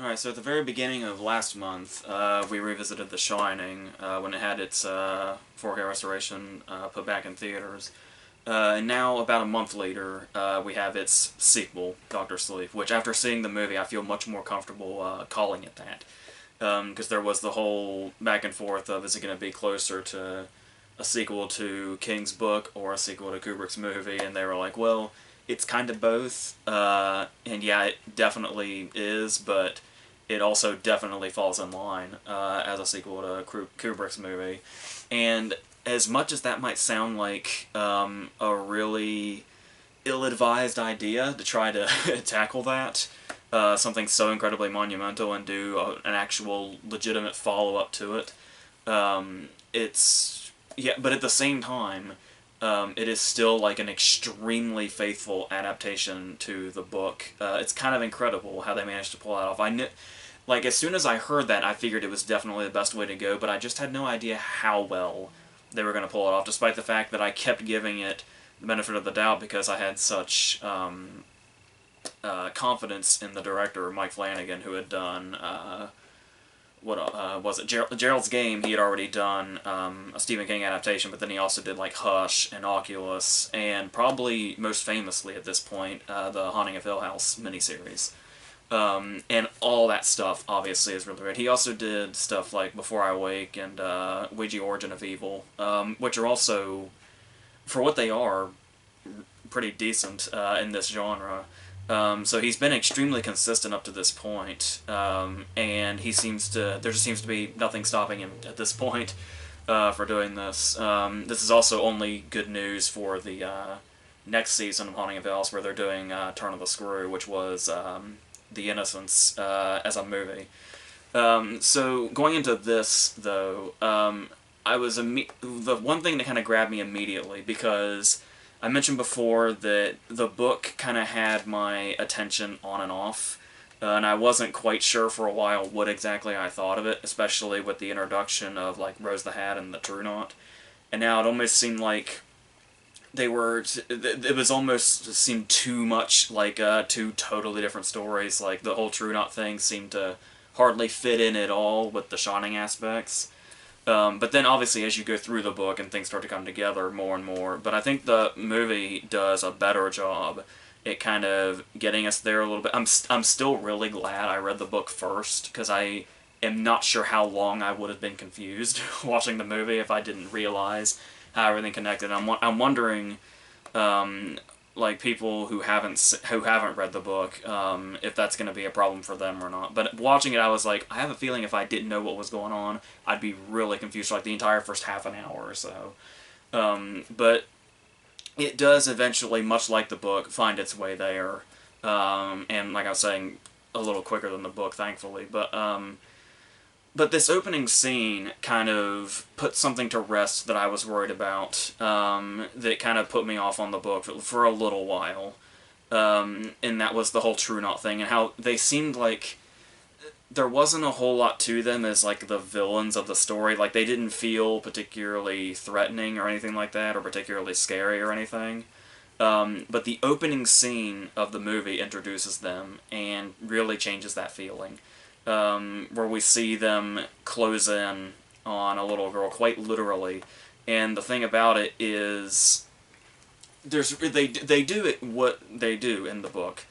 Alright, so at the very beginning of last month, we revisited The Shining when it had its 4K restoration put back in theaters. And now, about a month later, we have its sequel, Doctor Sleep, which after seeing the movie, I feel much more comfortable calling it that. Because there was the whole back and forth of is it going to be closer to a sequel to King's book or a sequel to Kubrick's movie, and they were like, well, it's kind of both, and yeah, it definitely is, but it also definitely falls in line as a sequel to Kubrick's movie. And as much as that might sound like a really ill-advised idea to try to tackle that, something so incredibly monumental and do an actual legitimate follow-up to it, it's yeah, but at the same time, it is still like an extremely faithful adaptation to the book. It's kind of incredible how they managed to pull that off. I knew, like, as soon as I heard that, I figured it was definitely the best way to go, but I just had no idea how well they were going to pull it off, despite the fact that I kept giving it the benefit of the doubt because I had such confidence in the director, Mike Flanagan, who had done what was it? Gerald's Game. He had already done a Stephen King adaptation, but then he also did like Hush and Oculus, and probably most famously at this point, the Haunting of Hill House miniseries. And all that stuff obviously is really great. He also did stuff like Before I Wake and Ouija Origin of Evil, which are also, for what they are, pretty decent in this genre. So he's been extremely consistent up to this point, and there just seems to be nothing stopping him at this point for doing this. This is also only good news for the next season of Haunting of Hill House, where they're doing Turn of the Screw, which was The Innocents as a movie. So going into this, though, the one thing that kind of grabbed me immediately, because I mentioned before that the book kind of had my attention on and off, and I wasn't quite sure for a while what exactly I thought of it, especially with the introduction of like Rose the Hat and the True Knot. And now it almost seemed like it was almost seemed too much like two totally different stories. Like the whole True Knot thing seemed to hardly fit in at all with the Shining aspects. But then obviously as you go through the book and things start to come together more and more, but I think the movie does a better job at kind of getting us there a little bit. I'm still really glad I read the book first, because I am not sure how long I would have been confused watching the movie if I didn't realize how everything connected. I'm wondering, like people who haven't read the book, if that's going to be a problem for them or not. But watching it, I was like, I have a feeling if I didn't know what was going on, I'd be really confused for like the entire first half an hour or so. But it does eventually, much like the book, find its way there. And like I was saying, a little quicker than the book, thankfully. But this opening scene kind of put something to rest that I was worried about, that kind of put me off on the book for a little while. And that was the whole True Knot thing, and how they seemed like there wasn't a whole lot to them as like the villains of the story. Like they didn't feel particularly threatening or anything like that, or particularly scary or anything. But the opening scene of the movie introduces them and really changes that feeling. Where we see them close in on a little girl, quite literally. And the thing about it is, they do it what they do in the book,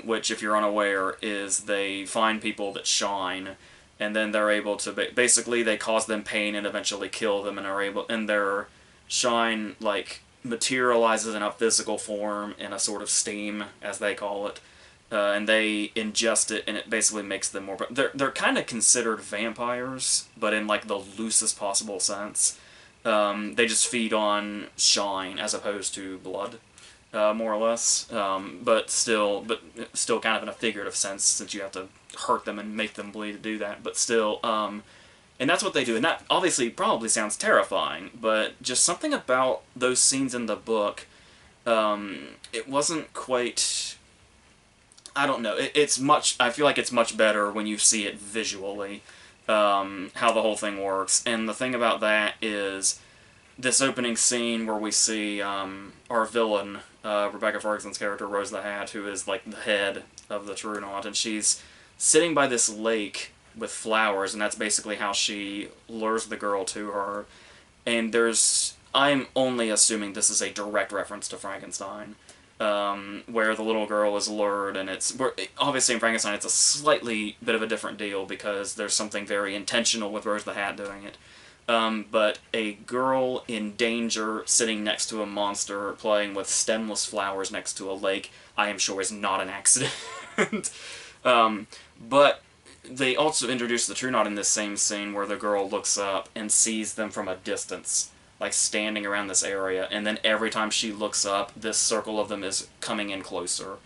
which, if you're unaware, is they find people that shine, and then they're able to basically they cause them pain and eventually kill them, and their shine like materializes in a physical form in a sort of steam, as they call it. And they ingest it, and it basically makes them more. They're kind of considered vampires, but in like the loosest possible sense. They just feed on shine as opposed to blood, more or less. But still kind of in a figurative sense, since you have to hurt them and make them bleed to do that. But still, and that's what they do. And that obviously probably sounds terrifying, but just something about those scenes in the book, it wasn't quite. I don't know. I feel like it's much better when you see it visually, how the whole thing works. And the thing about that is this opening scene where we see our villain, Rebecca Ferguson's character, Rose the Hat, who is like the head of the True Knot, and she's sitting by this lake with flowers, and that's basically how she lures the girl to her. And I'm only assuming this is a direct reference to Frankenstein, where the little girl is lured, and obviously in Frankenstein it's a slightly bit of a different deal because there's something very intentional with Rose the Hat doing it. But a girl in danger sitting next to a monster playing with stemless flowers next to a lake, I am sure is not an accident. But they also introduced the True Knot in this same scene where the girl looks up and sees them from a distance, like standing around this area, and then every time she looks up, this circle of them is coming in closer.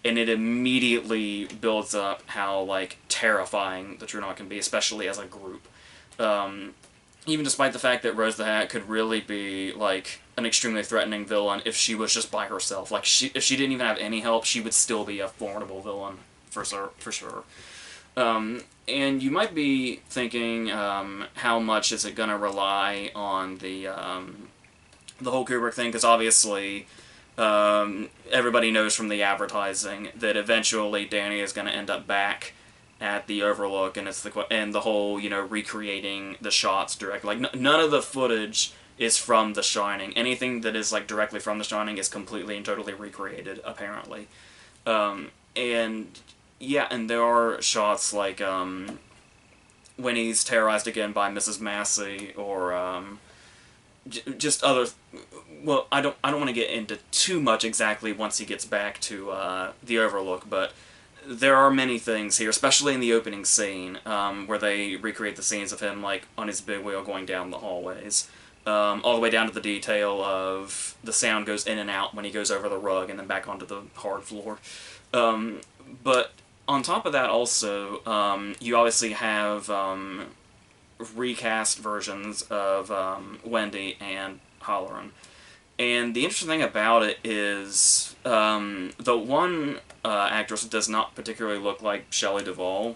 And it immediately builds up how, like, terrifying the True Knot can be, especially as a group. Even despite the fact that Rose the Hat could really be, like, an extremely threatening villain if she was just by herself. Like, if she didn't even have any help, she would still be a formidable villain, for sure. And you might be thinking, how much is it going to rely on the whole Kubrick thing? Because obviously, everybody knows from the advertising that eventually Danny is going to end up back at the Overlook, and it's the whole, you know, recreating the shots directly. Like, none of the footage is from The Shining. Anything that is, like, directly from The Shining is completely and totally recreated, apparently. And yeah, and there are shots like when he's terrorized again by Mrs. Massey, or just other. Well, I don't want to get into too much exactly once he gets back to the Overlook, but there are many things here, especially in the opening scene, where they recreate the scenes of him, like, on his big wheel going down the hallways. All the way down to the detail of the sound goes in and out when he goes over the rug and then back onto the hard floor. But on top of that also, you obviously have recast versions of Wendy and Halloran. And the interesting thing about it is the one actress does not particularly look like Shelley Duvall.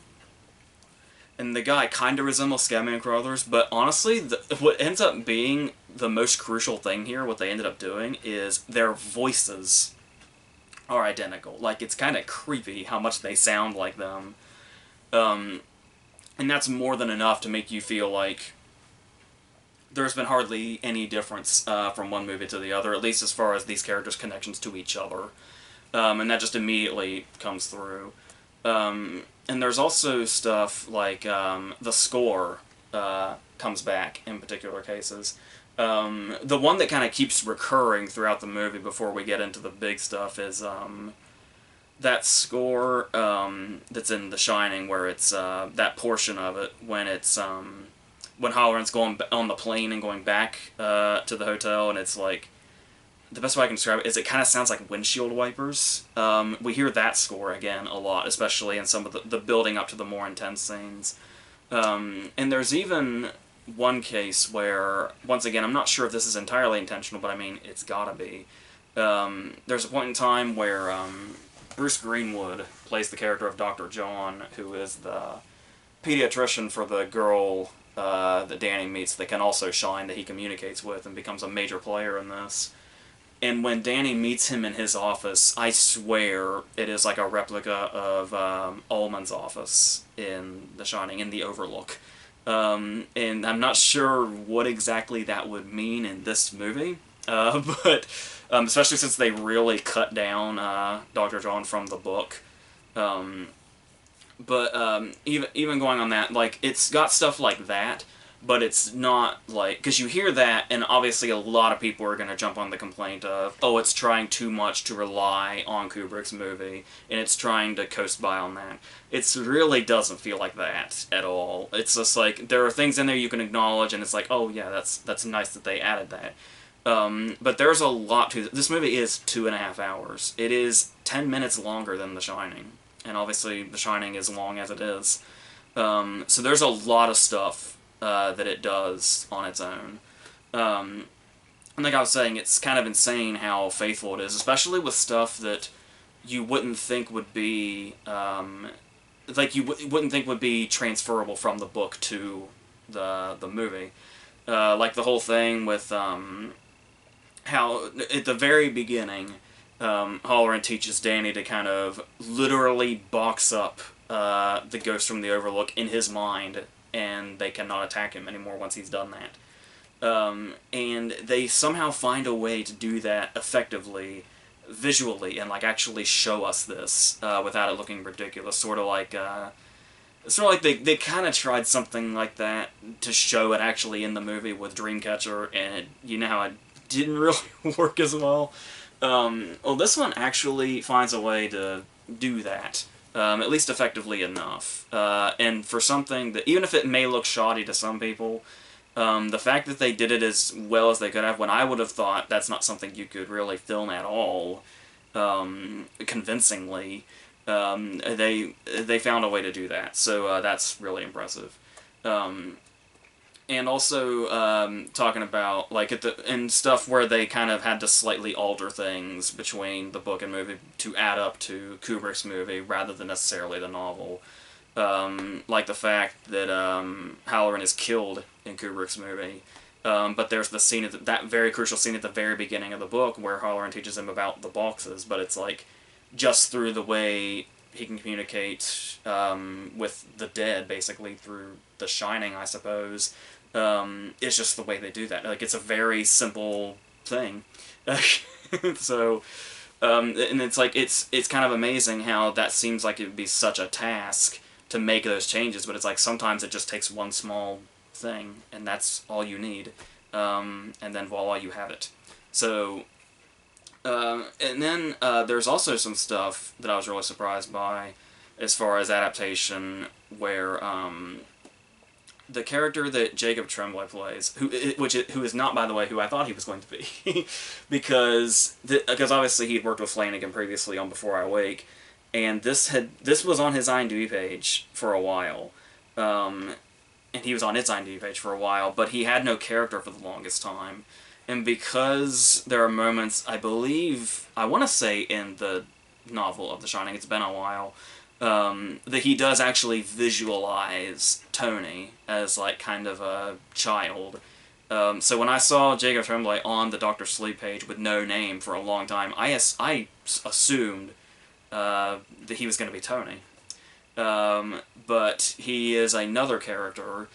And the guy kind of resembles Scatman Crothers, but honestly, what ends up being the most crucial thing here, what they ended up doing, is their voices are identical. Like, it's kind of creepy how much they sound like them. And that's more than enough to make you feel like there's been hardly any difference from one movie to the other, at least as far as these characters' connections to each other. And that just immediately comes through. And there's also stuff like the score comes back in particular cases. The one that kind of keeps recurring throughout the movie before we get into the big stuff is that score that's in The Shining, where it's that portion of it when it's when Halloran's going on the plane and going back to the hotel, and it's like, the best way I can describe it is it kind of sounds like windshield wipers. We hear that score again a lot, especially in some of the building up to the more intense scenes. And there's even one case where, once again, I'm not sure if this is entirely intentional, but I mean, it's gotta be. There's a point in time where Bruce Greenwood plays the character of Dr. John, who is the pediatrician for the girl that Danny meets that can also shine, that he communicates with, and becomes a major player in this. And when Danny meets him in his office, I swear it is like a replica of Ullman's office in The Shining, in the Overlook. And I'm not sure what exactly that would mean in this movie, but especially since they really cut down Dr. John from the book. But even going on that, like, it's got stuff like that, but it's not like, because you hear that, and obviously a lot of people are going to jump on the complaint of, oh, it's trying too much to rely on Kubrick's movie, and it's trying to coast by on that. It really doesn't feel like that at all. It's just like, there are things in there you can acknowledge, and it's like, oh yeah, that's nice that they added that. But there's a lot to this movie. Is 2.5 hours. It is 10 minutes longer than The Shining, and obviously The Shining is long as it is. So there's a lot of stuff that it does on its own. Like I was saying, it's kind of insane how faithful it is, especially with stuff that you wouldn't think would be, like you wouldn't think would be transferable from the book to the movie. Like the whole thing with how at the very beginning, Halloran teaches Danny to kind of literally box up the ghost from the Overlook in his mind, and they cannot attack him anymore once he's done that. And they somehow find a way to do that effectively, visually, and like actually show us this without it looking ridiculous. They kind of tried something like that to show it actually in the movie with Dreamcatcher, and you know how it didn't really work as well. Well, this one actually finds a way to do that, at least effectively enough. And for something that, even if it may look shoddy to some people, the fact that they did it as well as they could have, when I would have thought that's not something you could really film at all, convincingly, they found a way to do that. So that's really impressive. And also talking about like and stuff where they kind of had to slightly alter things between the book and movie to add up to Kubrick's movie rather than necessarily the novel. Like the fact that Halloran is killed in Kubrick's movie, but there's the scene that very crucial scene at the very beginning of the book where Halloran teaches him about the boxes, but it's like just through the way he can communicate with the dead, basically through The Shining, I suppose. It's just the way they do that. Like, it's a very simple thing. So, and it's like, it's kind of amazing how that seems like it would be such a task to make those changes, but it's like sometimes it just takes one small thing, and that's all you need. And then voila, you have it. So, and then there's also some stuff that I was really surprised by as far as adaptation, where the character that Jacob Tremblay plays, who is not, by the way, who I thought he was going to be, because obviously he'd worked with Flanagan previously on Before I Wake, and this was on his IMDb page for a while, and he was on its IMDb page for a while, but he had no character for the longest time, and because there are moments, I want to say in the novel of The Shining, it's been a while, that he does actually visualize Tony as like kind of a child. So when I saw Jacob Tremblay on the Dr. Sleep page with no name for a long time, I assumed that he was going to be Tony. But he is another character,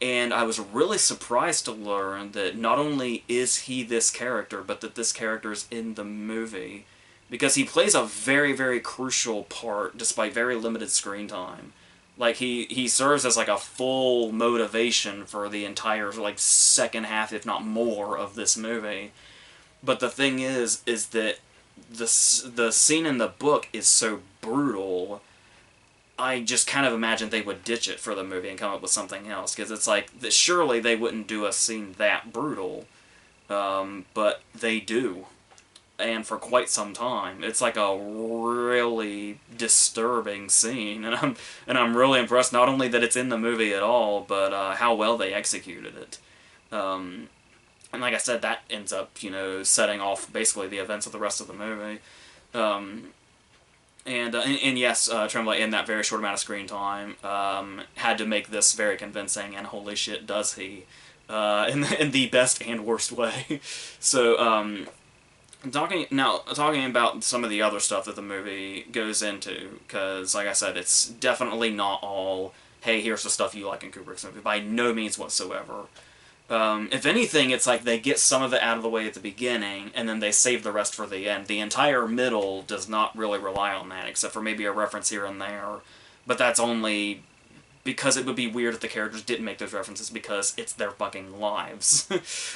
and I was really surprised to learn that not only is he this character, but that this character is in the movie, because he plays a very, very crucial part despite very limited screen time. Like, he serves as like a full motivation for the entire like second half, if not more, of this movie. But the thing is that the scene in the book is so brutal, I just kind of imagined they would ditch it for the movie and come up with something else, because it's like, surely they wouldn't do a scene that brutal, but they do, and for quite some time. It's like a really disturbing scene, and I'm really impressed not only that it's in the movie at all, but how well they executed it. And like I said, that ends up, setting off basically the events of the rest of the movie. And yes, Tremblay, in that very short amount of screen time, had to make this very convincing, and holy shit, does he, in the best and worst way. So, talking about some of the other stuff that the movie goes into, because, like I said, it's definitely not all, hey, here's the stuff you like in Kubrick's movie, by no means whatsoever. If anything, it's like they get some of it out of the way at the beginning, and then they save the rest for the end. The entire middle does not really rely on that, except for maybe a reference here and there. But that's only because it would be weird if the characters didn't make those references, because it's their fucking lives.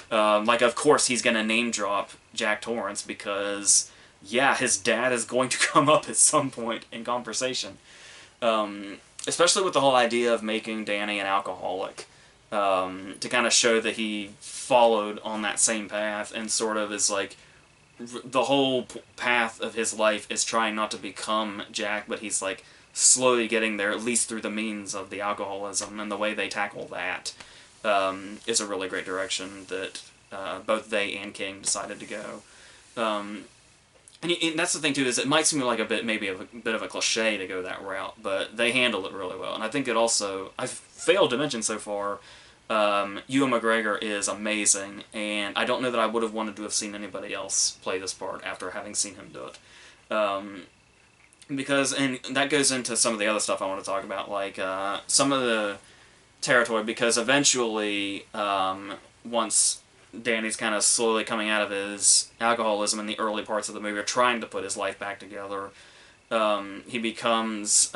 Like, of course, he's going to name drop Jack Torrance, because, yeah, his dad is going to come up at some point in conversation. Especially with the whole idea of making Danny an alcoholic. To kind of show that he followed on that same path, and sort of is like, the whole path of his life is trying not to become Jack, but he's like slowly getting there, at least through the means of the alcoholism, and the way they tackle that is a really great direction that both they and King decided to go. And that's the thing too, is it might seem like a bit of a cliche to go that route, but they handle it really well. And I think it also, I've failed to mention so far, Ewan McGregor is amazing, and I don't know that I would have wanted to have seen anybody else play this part after having seen him do it. because, and that goes into some of the other stuff I want to talk about, like some of the territory, because eventually, once Danny's kind of slowly coming out of his alcoholism in the early parts of the movie, or trying to put his life back together, he becomes,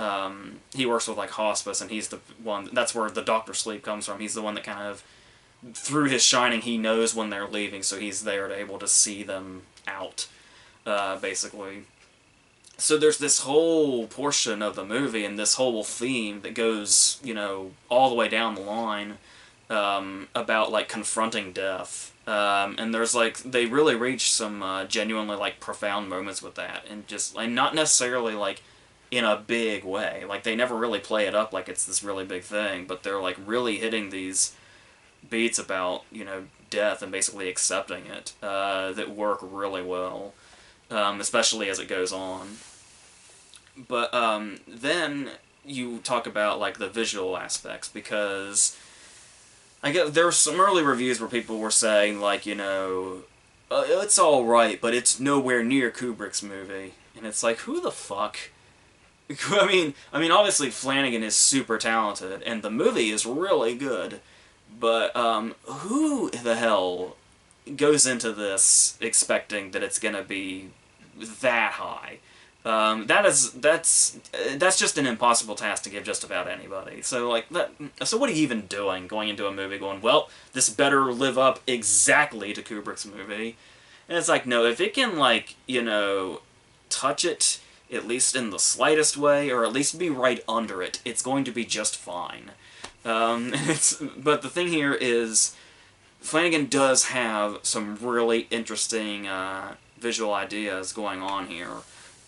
he works with like hospice, and he's the one, that's where the Doctor Sleep comes from. He's the one that kind of, through his shining, he knows when they're leaving, so he's there to able to see them out, basically. So there's this whole portion of the movie and this whole theme that goes, all the way down the line, about like confronting death. And there's like, they really reach some genuinely like profound moments with that, and just like not necessarily like in a big way. Like they never really play it up like it's this really big thing, but they're like really hitting these beats about death and basically accepting it, that work really well, especially as it goes on. But then you talk about like the visual aspects, because I guess there were some early reviews where people were saying like it's all right, but it's nowhere near Kubrick's movie, and it's like, who the fuck? Obviously Flanagan is super talented, and the movie is really good, but who the hell goes into this expecting that it's gonna be that high? That's just an impossible task to give just about anybody. So like that. So what are you even doing going into a movie going, well, this better live up exactly to Kubrick's movie? And it's like, no, if it can like touch it at least in the slightest way, or at least be right under it, it's going to be just fine. But the thing here is, Flanagan does have some really interesting visual ideas going on here,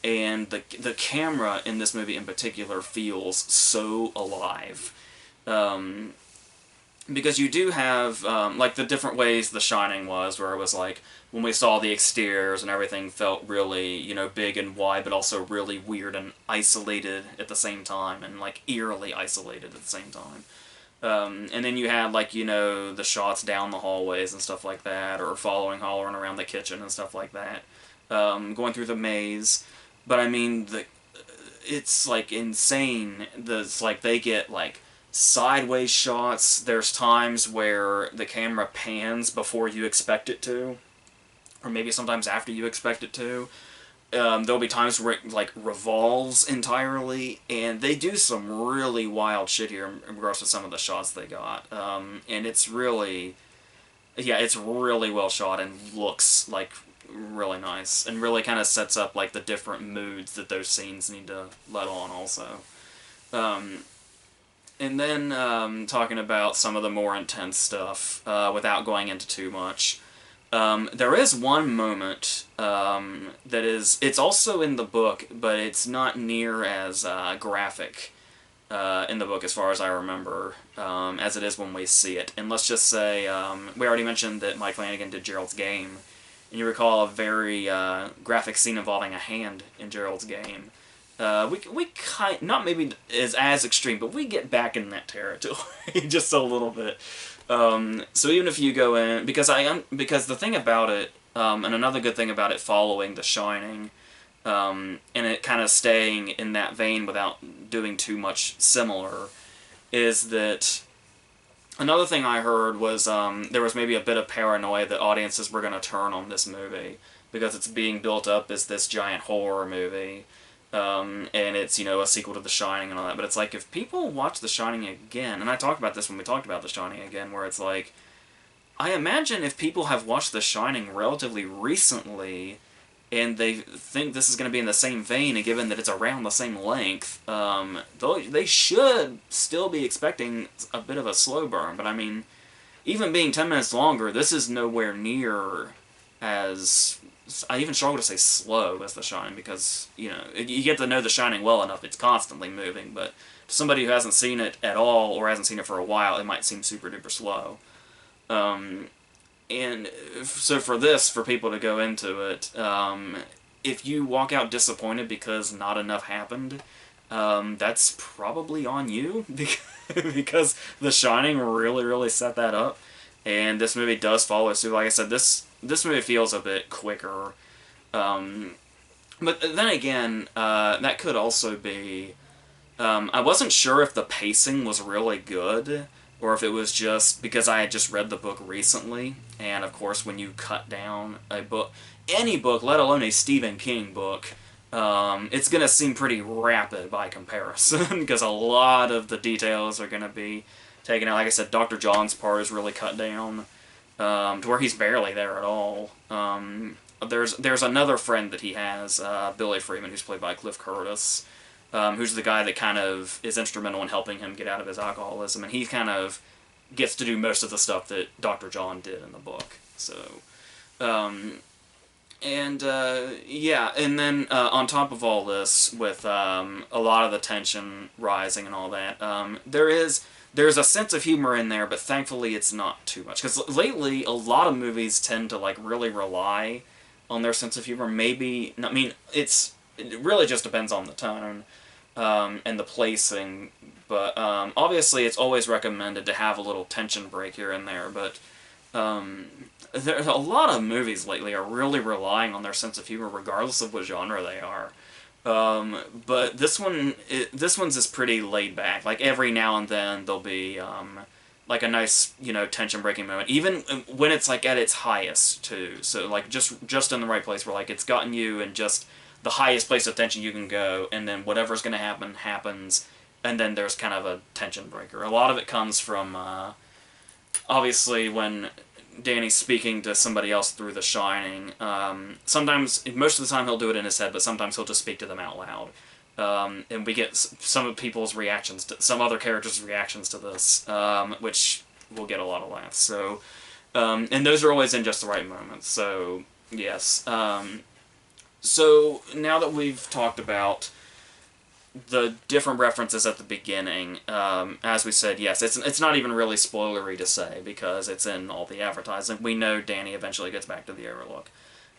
and the camera in this movie in particular feels so alive. Because you do have like the different ways The Shining was, where it was like when we saw the exteriors and everything felt really big and wide, but also really weird and isolated at the same time, and like eerily isolated at the same time. And then you had like the shots down the hallways and stuff like that, or following Halloran around the kitchen and stuff like that, going through the maze. But it's like insane. It's like they get like sideways shots. There's times where the camera pans before you expect it to, or maybe sometimes after you expect it to. There'll be times where it like revolves entirely, and they do some really wild shit here in regards to some of the shots they got. And it's really, yeah, it's really well shot and looks like really nice, and really kind of sets up like the different moods that those scenes need to let on also. Um, and then talking about some of the more intense stuff, without going into too much. There is one moment that it's also in the book, but it's not near as graphic in the book as far as I remember, as it is when we see it. And let's just say, we already mentioned that Mike Flanagan did Gerald's Game, and you recall a very graphic scene involving a hand in Gerald's Game. Not maybe as extreme, but we get back in that territory just a little bit. So even if you go in, because the thing about it, and another good thing about it following The Shining, and it kind of staying in that vein without doing too much similar, is that another thing I heard was there was maybe a bit of paranoia that audiences were going to turn on this movie, because it's being built up as this giant horror movie. And it's, a sequel to The Shining and all that, but it's like, if people watch The Shining again, and I talked about this when we talked about The Shining again, where it's like, I imagine if people have watched The Shining relatively recently, and they think this is going to be in the same vein, and given that it's around the same length, they should still be expecting a bit of a slow burn, but even being 10 minutes longer, this is nowhere near as, I even struggle to say slow as The Shining, because, you get to know The Shining well enough, it's constantly moving, but to somebody who hasn't seen it at all, or hasn't seen it for a while, it might seem super duper slow. And so for people to go into it, if you walk out disappointed because not enough happened, that's probably on you, because The Shining really, really set that up, and this movie does follow suit. Like I said, this movie feels a bit quicker, But then again, that could also be. I wasn't sure if the pacing was really good, or if it was just because I had just read the book recently, and of course, when you cut down a book, any book, let alone a Stephen King book, it's going to seem pretty rapid by comparison, because a lot of the details are going to be taken out. Like I said, Dr. John's part is really cut down, to where he's barely there at all. There's another friend that he has, Billy Freeman, who's played by Cliff Curtis, who's the guy that kind of is instrumental in helping him get out of his alcoholism, and he kind of gets to do most of the stuff that Dr. John did in the book. So, yeah, and then on top of all this, with a lot of the tension rising and all that, there's a sense of humor in there, but thankfully it's not too much. Because lately, a lot of movies tend to like really rely on their sense of humor. Maybe, I mean, it really just depends on the tone and the placing. But obviously, it's always recommended to have a little tension break here and there. But there's a lot of movies lately are really relying on their sense of humor, regardless of what genre they are. But this one's is pretty laid back. Like every now and then there'll be like a nice, tension breaking moment, even when it's like at its highest too. So like just in the right place where like it's gotten you in just the highest place of tension you can go, and then whatever's going to happen happens, and then there's kind of a tension breaker. A lot of it comes from obviously when Danny's speaking to somebody else through The Shining. Sometimes, most of the time he'll do it in his head, but sometimes he'll just speak to them out loud. And we get some of people's reactions, some other characters' reactions to this, which will get a lot of laughs. So, and those are always in just the right moments. So, yes. So, now that we've talked about the different references at the beginning, as we said, yes, it's not even really spoilery to say, because it's in all the advertising. We know Danny eventually gets back to the Overlook.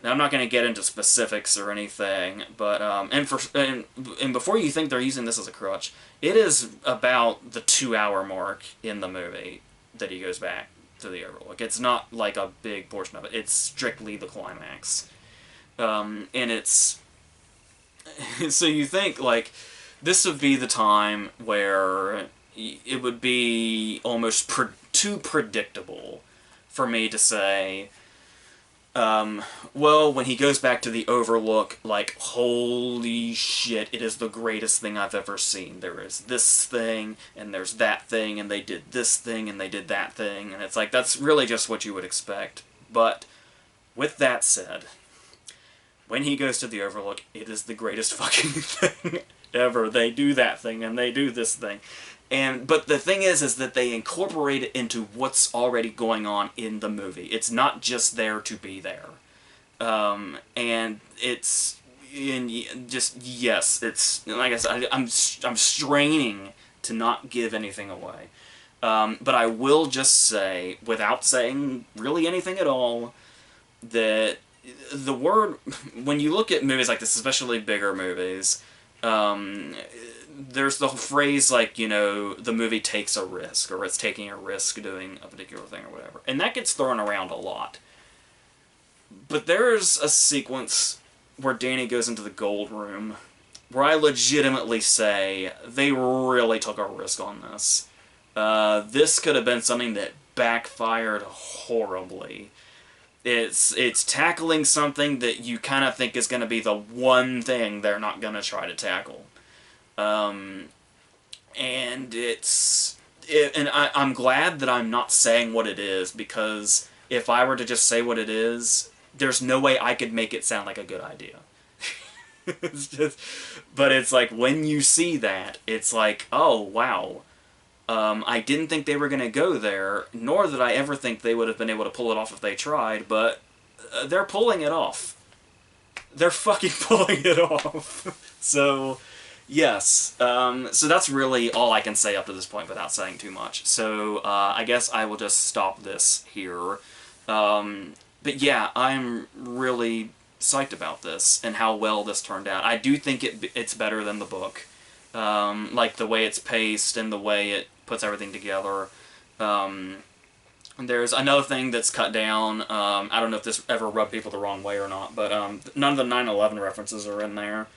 Now, I'm not going to get into specifics or anything, but and before you think they're using this as a crutch, it is about the 2-hour mark in the movie that he goes back to the Overlook. It's not like a big portion of it. It's strictly the climax, and it's so you think like this would be the time where it would be almost too predictable for me to say, well, when he goes back to the Overlook, like, holy shit, it is the greatest thing I've ever seen. There is this thing, and there's that thing, and they did this thing, and they did that thing, and it's like, that's really just what you would expect. But, with that said, when he goes to the Overlook, it is the greatest fucking thing ever. They do that thing, and they do this thing. But the thing is that they incorporate it into what's already going on in the movie. It's not just there to be there. And it's, it's, like I said, I'm straining to not give anything away. But I will just say, without saying really anything at all, that the word, when you look at movies like this, especially bigger movies, there's the phrase like, the movie takes a risk, or it's taking a risk doing a particular thing or whatever. And that gets thrown around a lot. But there's a sequence where Danny goes into the gold room where I legitimately say they really took a risk on this. This could have been something that backfired horribly. It's tackling something that you kind of think is going to be the one thing they're not going to try to tackle. And I'm glad that I'm not saying what it is, because if I were to just say what it is, there's no way I could make it sound like a good idea. But it's like, when you see that, it's like, oh, wow. I didn't think they were going to go there, nor did I ever think they would have been able to pull it off if they tried, but they're pulling it off. They're fucking pulling it off. So, yes. So that's really all I can say up to this point without saying too much. So, I guess I will just stop this here. But yeah, I'm really psyched about this and how well this turned out. I do think it's better than the book. Like the way it's paced and the way it puts everything together. There's another thing that's cut down. I don't know if this ever rubbed people the wrong way or not, but none of the 9/11 references are in there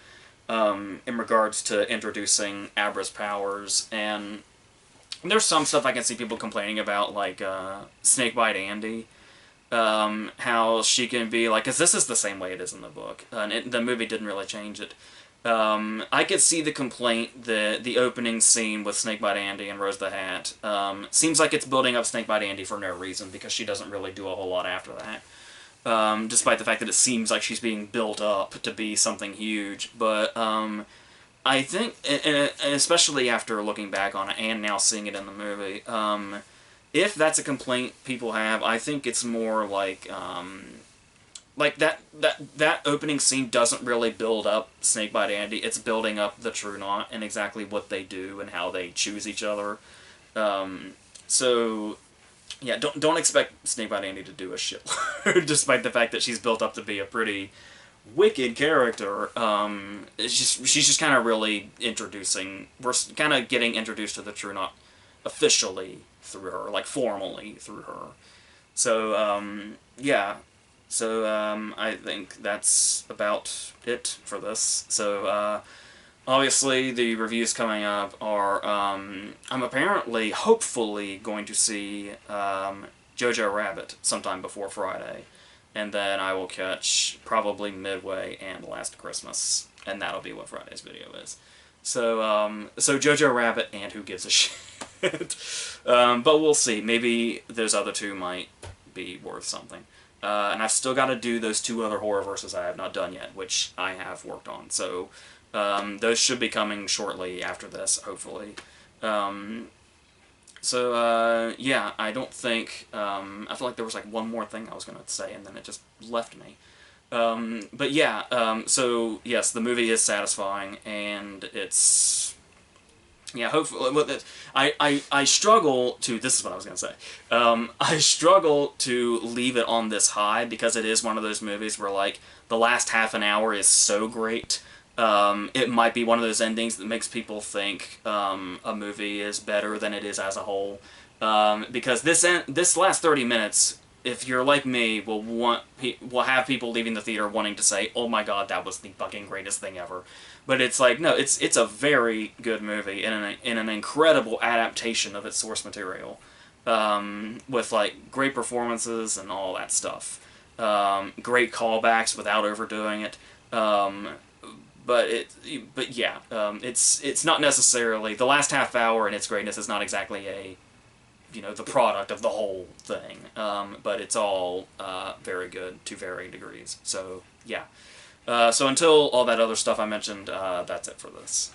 in regards to introducing Abra's powers. And there's some stuff I can see people complaining about, like Snakebite Andy. How she can be like, because this is the same way it is in the book, and the movie didn't really change it. I could see the complaint that the opening scene with Snakebite Andy and Rose the Hat seems like it's building up Snakebite Andy for no reason, because she doesn't really do a whole lot after that. Despite the fact that it seems like she's being built up to be something huge. But I think, and especially after looking back on it and now seeing it in the movie, if that's a complaint people have, I think it's more like that opening scene doesn't really build up Snakebite Andy. It's building up the True Knot and exactly what they do and how they choose each other. So yeah, don't expect Snakebite Andy to do a shitload, despite the fact that she's built up to be a pretty wicked character. She's just kind of really introducing. We're kind of getting introduced to the True Knot officially through her, like formally through her. So yeah. So I think that's about it for this. So obviously the reviews coming up are I'm apparently, hopefully, going to see Jojo Rabbit sometime before Friday, and then I will catch probably Midway and Last Christmas, and that'll be what Friday's video is. So so Jojo Rabbit and Who Gives a Shit. But we'll see. Maybe those other two might be worth something. And I've still got to do those two other horror verses I have not done yet, which I have worked on. So those should be coming shortly after this, hopefully. Yeah, I don't think... I feel like there was like one more thing I was going to say, and then it just left me. But yeah, so yes, the movie is satisfying, and it's... Yeah, hopefully, I struggle to, this is what I was going to say, I struggle to leave it on this high, because it is one of those movies where, like, the last half an hour is so great, it might be one of those endings that makes people think a movie is better than it is as a whole, because this last 30 minutes, if you're like me, will have people leaving the theater wanting to say, "Oh my god, that was the fucking greatest thing ever." But it's like, no, it's a very good movie and an incredible adaptation of its source material, with like great performances and all that stuff, great callbacks without overdoing it. But yeah, it's not necessarily, the last half hour and its greatness is not exactly the product of the whole thing. But it's all very good to varying degrees. So, yeah. So until all that other stuff I mentioned, that's it for this.